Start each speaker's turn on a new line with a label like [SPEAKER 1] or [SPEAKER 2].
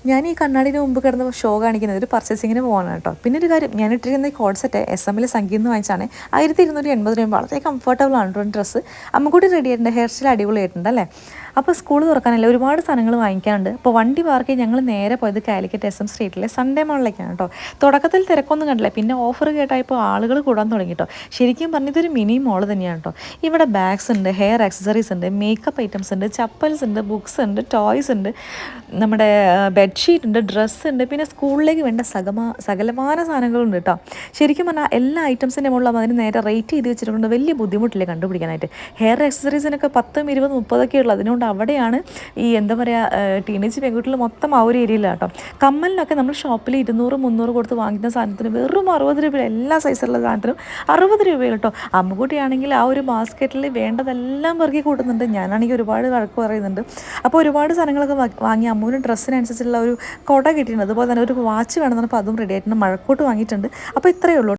[SPEAKER 1] ഞാൻ ഈ കണ്ണാടിന് മുമ്പ് കിടന്ന് ഷോ കാണിക്കുന്നത് ഒരു പർച്ചേസിങ്ങിന് പോകാനാണ് കേട്ടോ. പിന്നെ ഒരു കാര്യം, ഞാൻ ഇട്ടിരിക്കുന്ന ഈ കോഡ് സെറ്റ് SM സംഗീതം എന്ന് വാങ്ങിച്ചാണ് 1280 രൂപ. വളരെ കംഫർട്ടബിൾ ആണ് ഡ്രസ്സ്. അമ്മ കൂടി റെഡി ആയിട്ടുണ്ട്, ഹെയർ സ്റ്റൈൽ അടിപൊളിയായിട്ടുണ്ട് അല്ലേ. അപ്പോൾ സ്കൂൾ തുറക്കാനല്ലേ ഒരുപാട് സാധനങ്ങൾ വാങ്ങിക്കാനുണ്ട്. അപ്പോൾ വണ്ടി പാർക്ക് ചെയ്ത് ഞങ്ങൾ നേരെ പോയത് കാലിക്കറ്റ് SM സ്ട്രീറ്റിലെ സൺഡേ മാളിലേക്കാണ് കേട്ടോ. തുടക്കത്തിൽ തിരക്കൊന്നും കണ്ടില്ല, പിന്നെ ഓഫർ കേട്ടായപ്പോൾ ആളുകൾ കൂടാൻ തുടങ്ങി കേട്ടോ. ശരിക്കും പറഞ്ഞതൊരു മിനി മോൾ തന്നെയാണ് കേട്ടോ. ഇവിടെ ബാഗ്സ് ഉണ്ട്, ഹെയർ ആക്സസറീസ് ഉണ്ട്, മേക്കപ്പ് ഐറ്റംസ് ഉണ്ട്, ചപ്പൽസ് ഉണ്ട്, ബുക്സ് ഉണ്ട്, ടോയ്സ് ഉണ്ട്, നമ്മുടെ ബെഡ്ഷീറ്റ് ഉണ്ട്, ഡ്രസ്സ് ഉണ്ട്, പിന്നെ സ്കൂളിലേക്ക് വേണ്ട സകലമാന സാധനങ്ങളുണ്ട് കേട്ടോ. ശരിക്കും പറഞ്ഞാൽ എല്ലാ ഐറ്റംസിൻ്റെ മുകളിലും അതിന് നേരെ റേറ്റ് ചെയ്ത് വെച്ചിട്ടുണ്ട്. വലിയ ബുദ്ധിമുട്ടില്ലേ കണ്ടുപിടിക്കാനായിട്ട്. ഹെയർ ആക്സസറീസിനൊക്കെ 10, 20, 30 ഉള്ളൂ. അതുകൊണ്ട് അവിടെയാണ് ഈ എന്താ പറയുക ടീനേജ് പെൺകുട്ടികൾ മൊത്തം ആ ഒരു ഏരിയയിലാണ് കേട്ടോ. കമ്മലിനൊക്കെ നമ്മൾ ഷോപ്പിൽ 200, 300 കൊടുത്ത് വാങ്ങിക്കുന്ന സാധനത്തിന് വെറും 60 രൂപ. എല്ലാ സൈസുള്ള സാധനത്തിനും 60 രൂപയാണ് കേട്ടോ. അമ്മുകുട്ടിയാണെങ്കിൽ ആ ഒരു ബാസ്ക്കറ്റിൽ വേണ്ടതെല്ലാം പെറുക്കി കൂട്ടുന്നുണ്ട്. ഞാനാണെങ്കിൽ ഒരുപാട് വഴക്ക് പറയുന്നുണ്ട്. അപ്പോൾ ഒരുപാട് സാധനങ്ങളൊക്കെ വാങ്ങി. അമ്മുവിന് ഡ്രസ്സിനനുസരിച്ചുള്ള ഒരു കൊട കിട്ടിയിട്ടുണ്ട്. അതുപോലെ തന്നെ ഒരു വാച്ച് വേണമെന്ന് പറഞ്ഞപ്പോൾ അതും റെഡി ആയിട്ടുണ്ട്. മഴക്കോട്ട് വാങ്ങിയിട്ടുണ്ട്. അപ്പോൾ ഇത്രയേ ഉള്ളൂ.